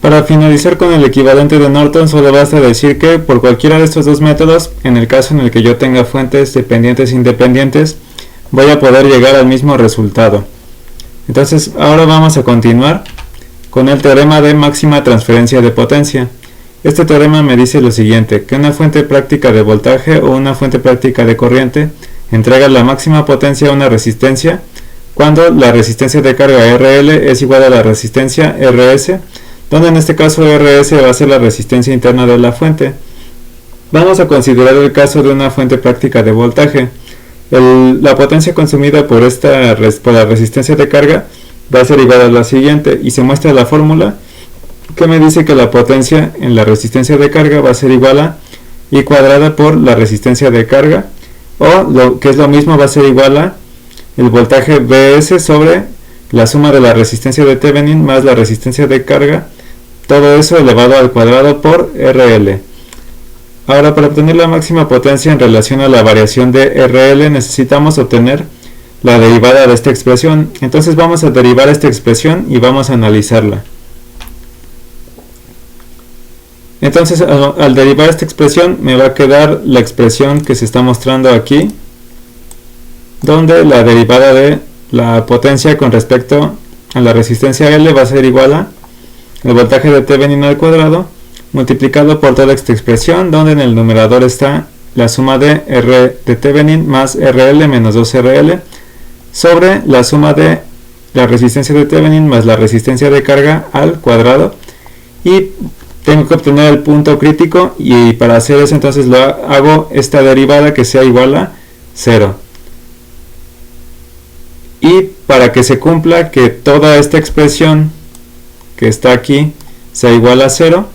Para finalizar con el equivalente de Norton, solo basta decir que por cualquiera de estos dos métodos, en el caso en el que yo tenga fuentes dependientes e independientes, voy a poder llegar al mismo resultado. Entonces ahora vamos a continuar con el teorema de máxima transferencia de potencia. Este teorema me dice lo siguiente, que una fuente práctica de voltaje o una fuente práctica de corriente entrega la máxima potencia a una resistencia cuando la resistencia de carga RL es igual a la resistencia RS, donde en este caso RS va a ser la resistencia interna de la fuente. Vamos a considerar el caso de una fuente práctica de voltaje. La potencia consumida por la resistencia de carga va a ser igual a la siguiente, y se muestra la fórmula que me dice que la potencia en la resistencia de carga va a ser igual a I cuadrada por la resistencia de carga, o lo que es lo mismo, va a ser igual a el voltaje Vs sobre la suma de la resistencia de Thevenin más la resistencia de carga, todo eso elevado al cuadrado por RL. Ahora, para obtener la máxima potencia en relación a la variación de RL, necesitamos obtener la derivada de esta expresión. Entonces vamos a derivar esta expresión y vamos a analizarla. Entonces al derivar esta expresión me va a quedar la expresión que se está mostrando aquí, donde la derivada de la potencia con respecto a la resistencia L va a ser igual a el voltaje de Thevenin al cuadrado multiplicado por toda esta expresión, donde en el numerador está la suma de R de Thevenin más RL menos 2RL sobre la suma de la resistencia de Thevenin más la resistencia de carga al cuadrado, y tengo que obtener el punto crítico, y para hacer eso entonces hago esta derivada que sea igual a 0. Y para que se cumpla que toda esta expresión que está aquí sea igual a 0,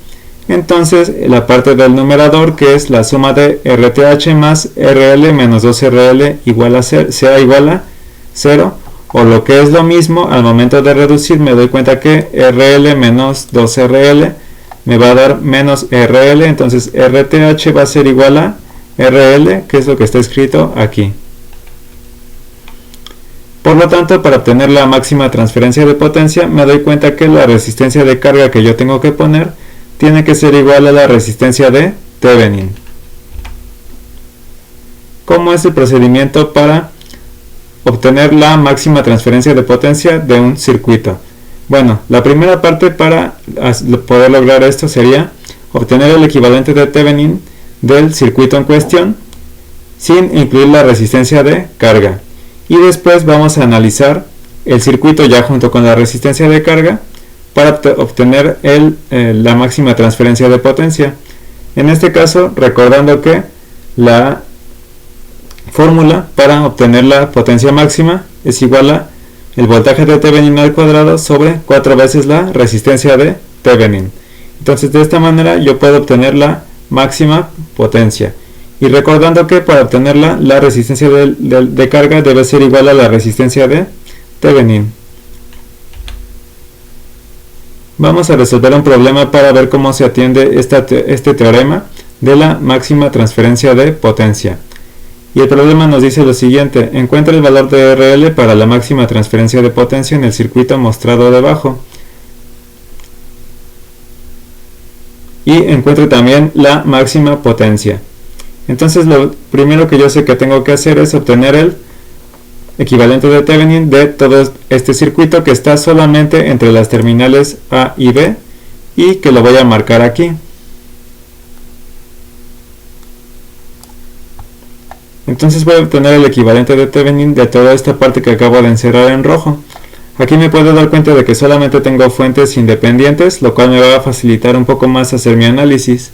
entonces la parte del numerador, que es la suma de RTH más RL menos 2RL sea igual a 0, o lo que es lo mismo, al momento de reducir me doy cuenta que RL menos 2RL me va a dar menos RL, entonces RTH va a ser igual a RL, que es lo que está escrito aquí. Por lo tanto, para obtener la máxima transferencia de potencia, me doy cuenta que la resistencia de carga que yo tengo que poner tiene que ser igual a la resistencia de Thevenin. ¿Cómo es el procedimiento para obtener la máxima transferencia de potencia de un circuito? Bueno, la primera parte para poder lograr esto sería obtener el equivalente de Thevenin del circuito en cuestión sin incluir la resistencia de carga. Y después vamos a analizar el circuito ya junto con la resistencia de carga para obtener la máxima transferencia de potencia. En este caso, recordando que la fórmula para obtener la potencia máxima es igual a el voltaje de Thevenin al cuadrado sobre 4 veces la resistencia de Thevenin. Entonces de esta manera yo puedo obtener la máxima potencia. Y recordando que para obtenerla, la resistencia de carga debe ser igual a la resistencia de Thevenin. Vamos a resolver un problema para ver cómo se atiende este teorema de la máxima transferencia de potencia. Y el problema nos dice lo siguiente: encuentra el valor de RL para la máxima transferencia de potencia en el circuito mostrado debajo. Y encuentre también la máxima potencia. Entonces lo primero que yo sé que tengo que hacer es obtener el equivalente de Thevenin de todo este circuito que está solamente entre las terminales A y B, y que lo voy a marcar aquí. Entonces voy a obtener el equivalente de Thevenin de toda esta parte que acabo de encerrar en rojo. Aquí me puedo dar cuenta de que solamente tengo fuentes independientes, lo cual me va a facilitar un poco más hacer mi análisis.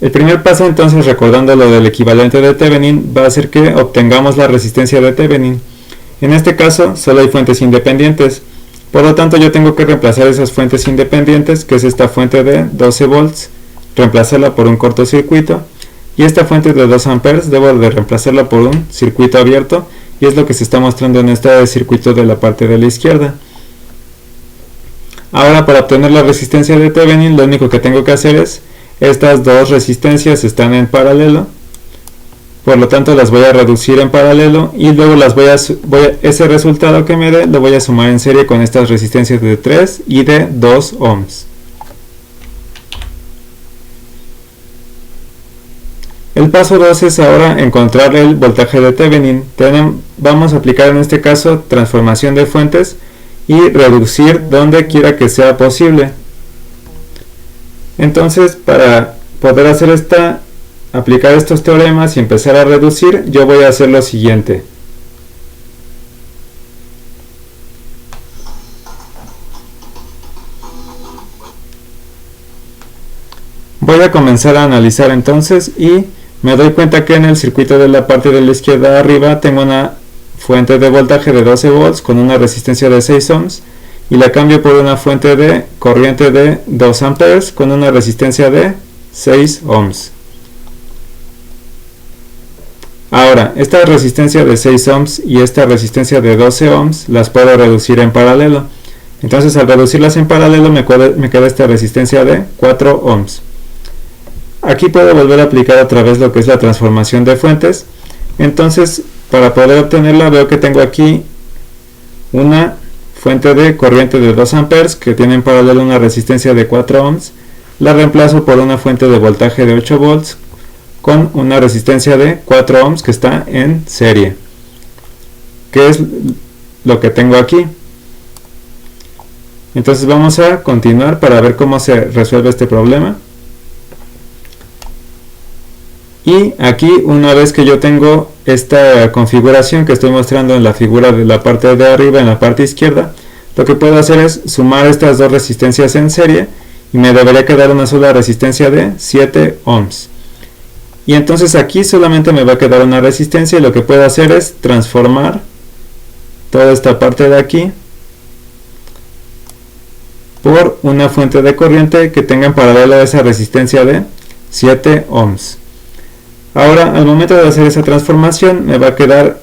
El primer paso, entonces, recordando lo del equivalente de Thevenin, va a ser que obtengamos la resistencia de Thevenin. En este caso solo hay fuentes independientes, por lo tanto yo tengo que reemplazar esas fuentes independientes, que es esta fuente de 12 volts, reemplazarla por un cortocircuito, y esta fuente de 2 amperes debo de reemplazarla por un circuito abierto, y es lo que se está mostrando en este circuito de la parte de la izquierda. Ahora, para obtener la resistencia de Thevenin, lo único que tengo que hacer es, estas dos resistencias están en paralelo, por lo tanto las voy a reducir en paralelo y luego ese resultado que me dé lo voy a sumar en serie con estas resistencias de 3 y de 2 ohms. El paso 2 es ahora encontrar el voltaje de Thevenin. Vamos a aplicar en este caso transformación de fuentes y reducir donde quiera que sea posible. Entonces, para poder aplicar estos teoremas y empezar a reducir, yo voy a hacer lo siguiente. Voy a comenzar a analizar entonces y me doy cuenta que en el circuito de la parte de la izquierda arriba tengo una fuente de voltaje de 12 volts con una resistencia de 6 ohms y la cambio por una fuente de corriente de 2 amperes con una resistencia de 6 ohms. Ahora, esta resistencia de 6 ohms y esta resistencia de 12 ohms las puedo reducir en paralelo. Entonces, al reducirlas en paralelo me queda esta resistencia de 4 ohms. Aquí puedo volver a aplicar otra vez lo que es la transformación de fuentes. Entonces, para poder obtenerla, veo que tengo aquí una fuente de corriente de 2 amperes que tiene en paralelo una resistencia de 4 ohms. La reemplazo por una fuente de voltaje de 8 volts con una resistencia de 4 ohms que está en serie, que es lo que tengo aquí. Entonces vamos a continuar para ver cómo se resuelve este problema. Y aquí, una vez que yo tengo esta configuración que estoy mostrando en la figura de la parte de arriba, en la parte izquierda, lo que puedo hacer es sumar estas dos resistencias en serie y me debería quedar una sola resistencia de 7 ohms. Y entonces aquí solamente me va a quedar una resistencia y lo que puedo hacer es transformar toda esta parte de aquí por una fuente de corriente que tenga en paralelo a esa resistencia de 7 ohms. Ahora, al momento de hacer esa transformación, me va a quedar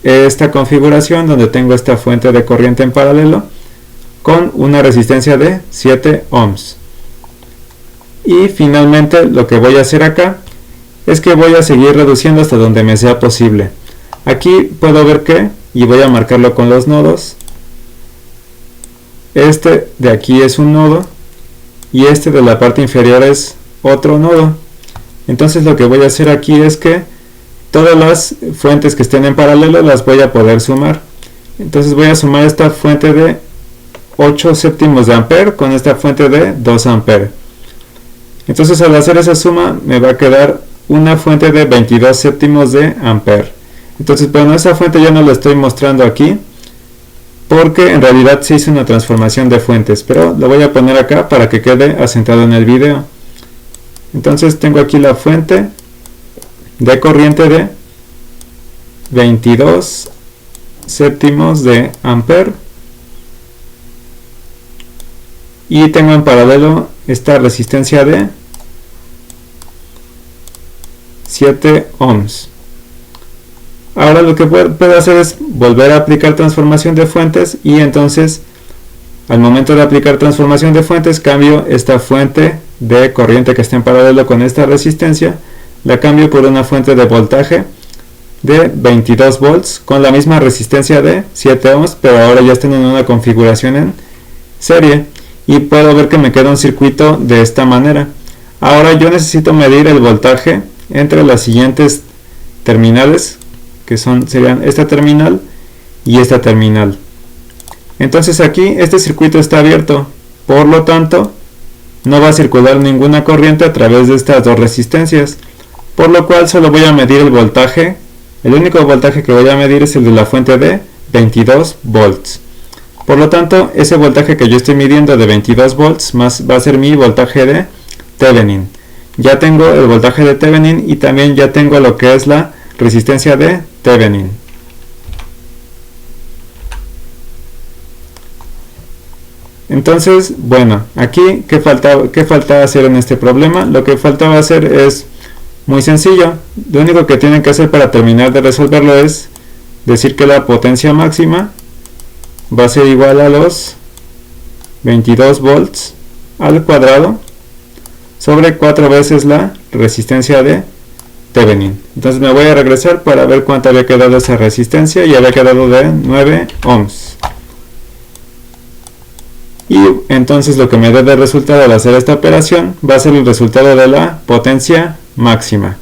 esta configuración donde tengo esta fuente de corriente en paralelo con una resistencia de 7 ohms. Y finalmente lo que voy a hacer acá es que voy a seguir reduciendo hasta donde me sea posible. Aquí puedo ver que, y voy a marcarlo con los nodos, este de aquí es un nodo y este de la parte inferior es otro nodo. Entonces lo que voy a hacer aquí es que todas las fuentes que estén en paralelo las voy a poder sumar. Entonces voy a sumar esta fuente de 8 séptimos de ampere con esta fuente de 2 ampere. Entonces al hacer esa suma me va a quedar una fuente de 22 séptimos de ampere. Entonces, bueno, esa fuente ya no la estoy mostrando aquí porque en realidad se hizo una transformación de fuentes, pero lo voy a poner acá para que quede asentado en el video. Entonces tengo aquí la fuente de corriente de 22 séptimos de ampere y tengo en paralelo esta resistencia de 7 ohms. Ahora lo que puedo hacer es volver a aplicar transformación de fuentes y entonces al momento de aplicar transformación de fuentes cambio esta fuente de corriente que está en paralelo con esta resistencia, la cambio por una fuente de voltaje de 22 volts con la misma resistencia de 7 ohms, pero ahora ya están en una configuración en serie y puedo ver que me queda un circuito de esta manera. Ahora yo necesito medir el voltaje entre las siguientes terminales, que serían esta terminal y esta terminal. Entonces aquí este circuito está abierto, por lo tanto no va a circular ninguna corriente a través de estas dos resistencias, por lo cual solo voy a medir el voltaje. El único voltaje que voy a medir es el de la fuente de 22 volts. Por lo tanto, ese voltaje que yo estoy midiendo de 22 volts más va a ser mi voltaje de Thevenin. Ya tengo el voltaje de Thevenin y también ya tengo lo que es la resistencia de Thevenin. Entonces, bueno, aquí ¿qué faltaba hacer en este problema? Lo que faltaba hacer es muy sencillo. Lo único que tienen que hacer para terminar de resolverlo es decir que la potencia máxima va a ser igual a los 22 volts al cuadrado sobre 4 veces la resistencia de Thevenin. Entonces me voy a regresar para ver cuánto había quedado esa resistencia, y había quedado de 9 ohms. Y entonces lo que me da de resultado al hacer esta operación va a ser el resultado de la potencia máxima.